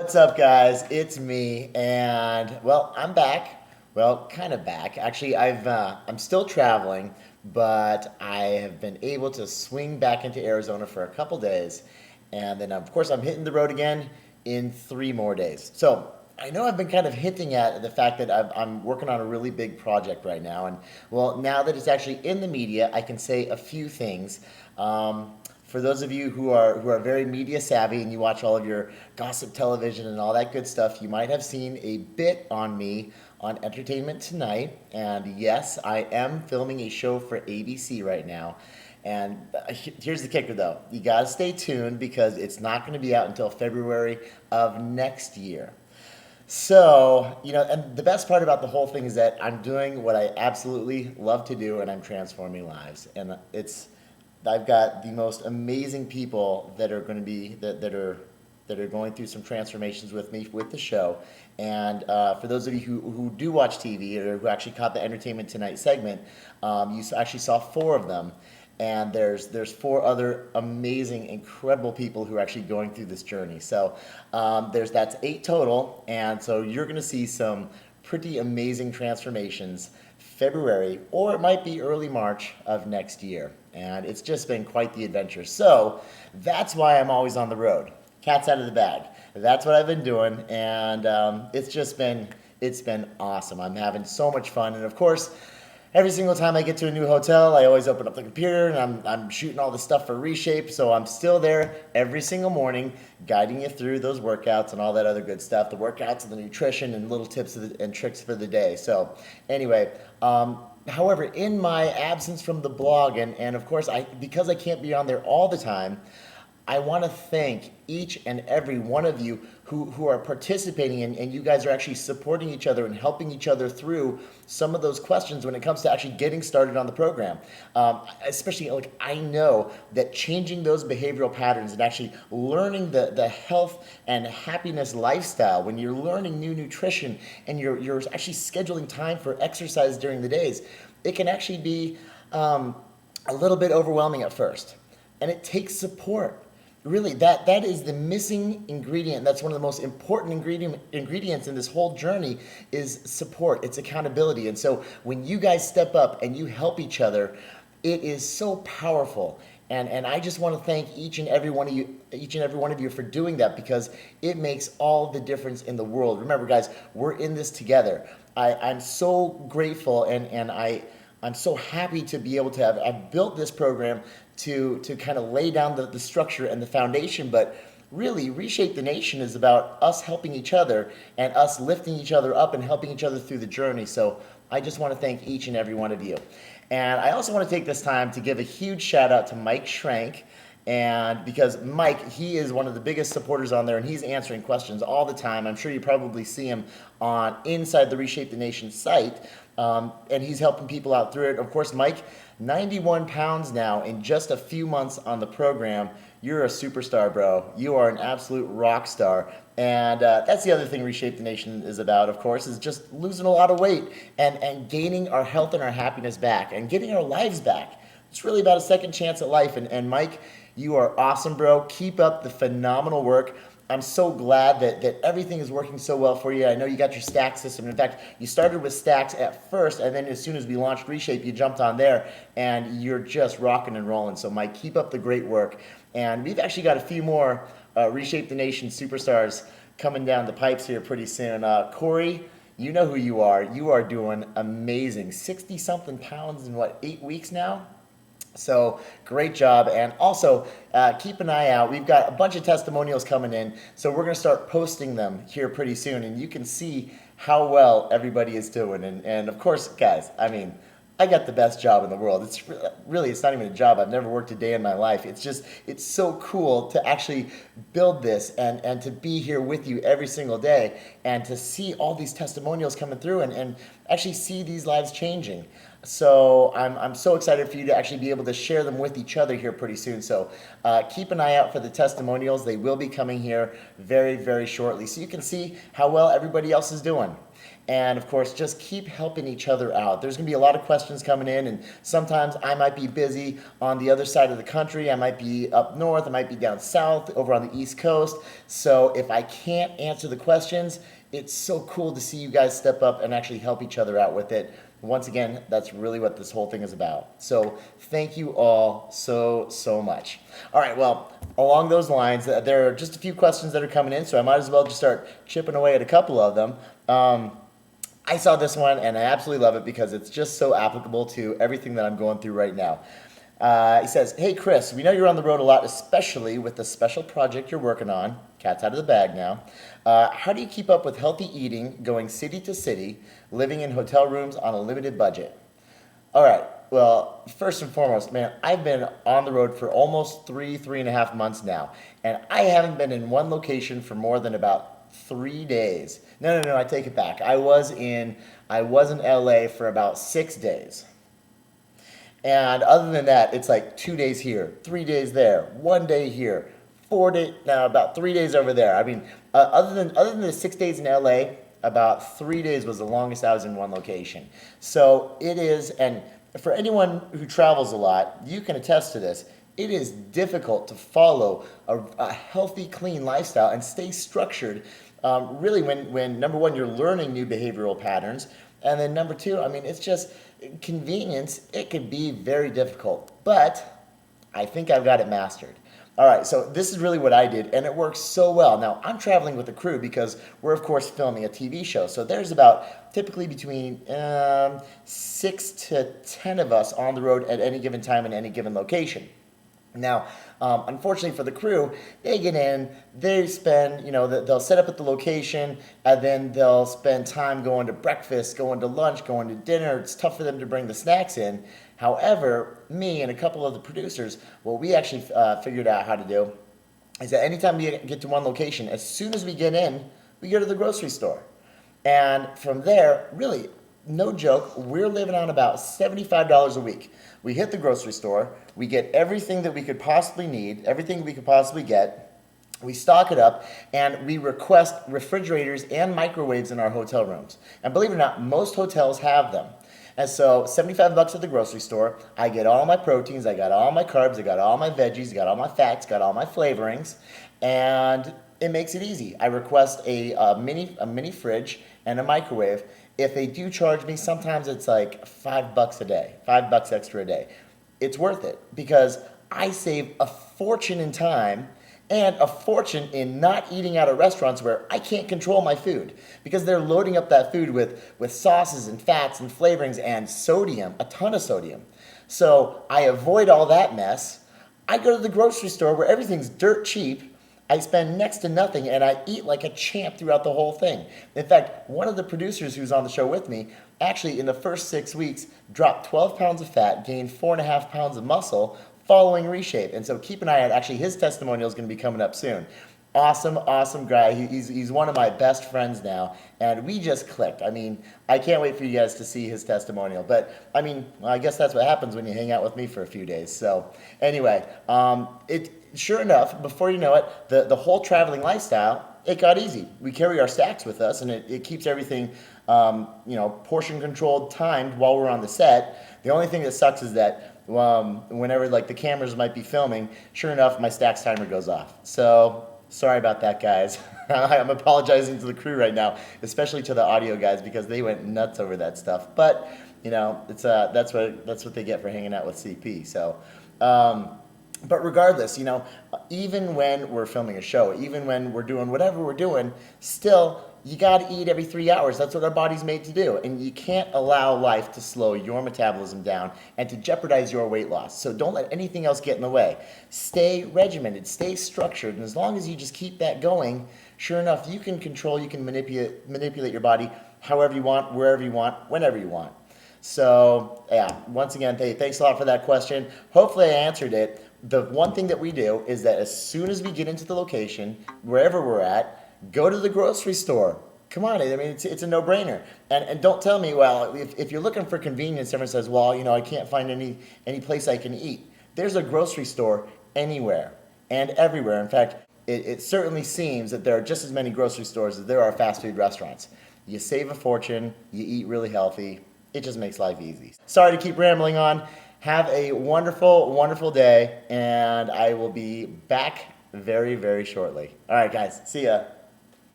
What's up, guys? It's me, and well, I'm back. Well, kind of back. Actually, I'm still traveling, but I have been able to swing back into Arizona for a couple days, and then of course I'm hitting the road again in 3 more days. So I know I've been kind of hinting at the fact that I'm working on a really big project right now, and well, now that it's actually in the media, I can say a few things. For those of you who are very media savvy and you watch all of your gossip television and all that good stuff, you might have seen a bit on me on Entertainment Tonight. And yes, I am filming a show for ABC right now. And here's the kicker though. You got to stay tuned because it's not going to be out until February of next year. So, and the best part about the whole thing is that I'm doing what I absolutely love to do and I'm transforming lives. And I've got the most amazing people that are going to be that are going through some transformations with me with the show. And for those of you who do watch TV or who actually caught the Entertainment Tonight segment, you actually saw four of them. And there's four other amazing, incredible people who are actually going through this journey. So that's 8 total, and so you're going to see some pretty amazing transformations February, or it might be early March of next year. And it's just been quite the adventure. So that's why I'm always on the road. Cat's out of the bag. That's what I've been doing, and it's been awesome. I'm having so much fun, and of course, every single time I get to a new hotel, I always open up the computer and I'm shooting all the stuff for Reshape. So I'm still there every single morning, guiding you through those workouts and all that other good stuff, the workouts and the nutrition and little tips and tricks for the day. So anyway, however, in my absence from the blog, and of course, because I can't be on there all the time, I want to thank each and every one of you who are participating and you guys are actually supporting each other and helping each other through some of those questions when it comes to actually getting started on the program. Especially, like, I know that changing those behavioral patterns and actually learning the health and happiness lifestyle, when you're learning new nutrition and you're actually scheduling time for exercise during the days, it can actually be a little bit overwhelming at first. And it takes support. Really, that is the missing ingredient. That's one of the most important ingredients in this whole journey is support. It's accountability. And so when you guys step up and you help each other, it is so powerful. And I just want to thank each and every one of you for doing that, because it makes all the difference in the world. Remember, guys, we're in this together. I'm so grateful and I'm so happy to be able to have built this program to kind of lay down the structure and the foundation. But really, Reshape the Nation is about us helping each other and us lifting each other up and helping each other through the journey. So I just want to thank each and every one of you. And I also want to take this time to give a huge shout out to Mike Schrank. And because Mike, he is one of the biggest supporters on there, and he's answering questions all the time. I'm sure you probably see him on inside the Reshape the Nation site, and he's helping people out through it. Of course, Mike, 91 pounds now in just a few months on the program. You're a superstar, bro. You are an absolute rock star. And that's the other thing Reshape the Nation is about, of course, is just losing a lot of weight and gaining our health and our happiness back and getting our lives back. It's really about a second chance at life. And Mike, you are awesome, bro. Keep up the phenomenal work. I'm so glad that everything is working so well for you. I know you got your stack system. In fact, you started with stacks at first, and then as soon as we launched Reshape, you jumped on there, and you're just rocking and rolling. So, Mike, keep up the great work. And we've actually got a few more Reshape the Nation superstars coming down the pipes here pretty soon. Corey, you know who you are. You are doing amazing. 60-something pounds in, 8 weeks now? So great job. And also keep an eye out. We've got a bunch of testimonials coming in. So we're going to start posting them here pretty soon. And you can see how well everybody is doing. And of course, guys, I mean, I got the best job in the world. It's really, it's not even a job. I've never worked a day in my life. It's so cool to actually build this and to be here with you every single day and to see all these testimonials coming through and actually see these lives changing. So I'm so excited for you to actually be able to share them with each other here pretty soon. So keep an eye out for the testimonials. They will be coming here very, very shortly. So you can see how well everybody else is doing. And of course, just keep helping each other out. There's going to be a lot of questions coming in, and sometimes I might be busy on the other side of the country. I might be up north, I might be down south, over on the East Coast. So if I can't answer the questions, it's so cool to see you guys step up and actually help each other out with it. Once again, that's really what this whole thing is about. So thank you all so much. All right, well, along those lines, there are just a few questions that are coming in, so I might as well just start chipping away at a couple of them. I saw this one and I absolutely love it because it's just so applicable to everything that I'm going through right now. He says, "Hey Chris, we know you're on the road a lot, especially with the special project you're working on. Cat's out of the bag now. How do you keep up with healthy eating, going city to city, living in hotel rooms on a limited budget?" All right. Well, first and foremost, man, I've been on the road for almost 3.5 months now, and I haven't been in one location for more than about 3 days. No, I take it back. I was in LA for about 6 days. And other than that, it's like 2 days here, 3 days there, 1 day here, 4 days, now about 3 days over there. I mean, other than the 6 days in LA, about 3 days was the longest I was in one location. So it is, and for anyone who travels a lot, you can attest to this. It is difficult to follow a healthy, clean lifestyle and stay structured. Really, when number one, you're learning new behavioral patterns, and then number two, I mean, it's just convenience. It can be very difficult, but I think I've got it mastered. All right, so this is really what I did, and it works so well. Now, I'm traveling with a crew because we're, of course, filming a TV show. So there's about typically between 6 to 10 of us on the road at any given time in any given location. Now, unfortunately for the crew, they get in, they spend, they'll set up at the location, and then they'll spend time going to breakfast, going to lunch, going to dinner. It's tough for them to bring the snacks in. However, me and a couple of the producers, what we actually figured out how to do is that anytime we get to one location, as soon as we get in, we go to the grocery store. And from there, really, no joke, we're living on about $75 a week. We hit the grocery store, we get everything that we could possibly need, everything we could possibly get, we stock it up, and we request refrigerators and microwaves in our hotel rooms. And believe it or not, most hotels have them. And so $75 at the grocery store, I get all my proteins, I got all my carbs, I got all my veggies, I got all my fats, got all my flavorings, and it makes it easy. I request a mini fridge and a microwave. If they do charge me, sometimes it's like $5 a day, $5 extra a day. It's worth it because I save a fortune in time and a fortune in not eating out of restaurants where I can't control my food because they're loading up that food with sauces and fats and flavorings and sodium, a ton of sodium. So I avoid all that mess. I go to the grocery store where everything's dirt cheap. I spend next to nothing and I eat like a champ throughout the whole thing. In fact, one of the producers who's on the show with me actually in the first 6 weeks dropped 12 pounds of fat, gained 4.5 pounds of muscle following Reshape. And so keep an eye out. Actually, his testimonial is going to be coming up soon. Awesome guy. He's one of my best friends now, and we just clicked. I mean, I can't wait for you guys to see his testimonial. But I mean, I guess that's what happens when you hang out with me for a few days. So anyway, sure enough, before you know it, the whole traveling lifestyle, it got easy. We carry our stacks with us, and it keeps everything, portion controlled, timed while we're on the set. The only thing that sucks is that whenever like the cameras might be filming, sure enough, my stacks timer goes off. So sorry about that, guys. I'm apologizing to the crew right now, especially to the audio guys because they went nuts over that stuff. But it's that's what they get for hanging out with CP. So. But regardless, even when we're filming a show, even when we're doing whatever we're doing, still, you got to eat every 3 hours. That's what our body's made to do. And you can't allow life to slow your metabolism down and to jeopardize your weight loss. So don't let anything else get in the way. Stay regimented, stay structured. And as long as you just keep that going, sure enough, you can control, you can manipulate your body however you want, wherever you want, whenever you want. So, yeah, once again, hey, thanks a lot for that question. Hopefully I answered it. The one thing that we do is that as soon as we get into the location, wherever we're at, go to the grocery store. Come on, I mean, it's a no-brainer. And don't tell me, well, if you're looking for convenience, everyone says, well, I can't find any place I can eat. There's a grocery store anywhere and everywhere. In fact, it certainly seems that there are just as many grocery stores as there are fast food restaurants. You save a fortune, you eat really healthy. It just makes life easy. Sorry to keep rambling on. Have a wonderful, wonderful day, and I will be back very, very shortly. All right, guys, see ya.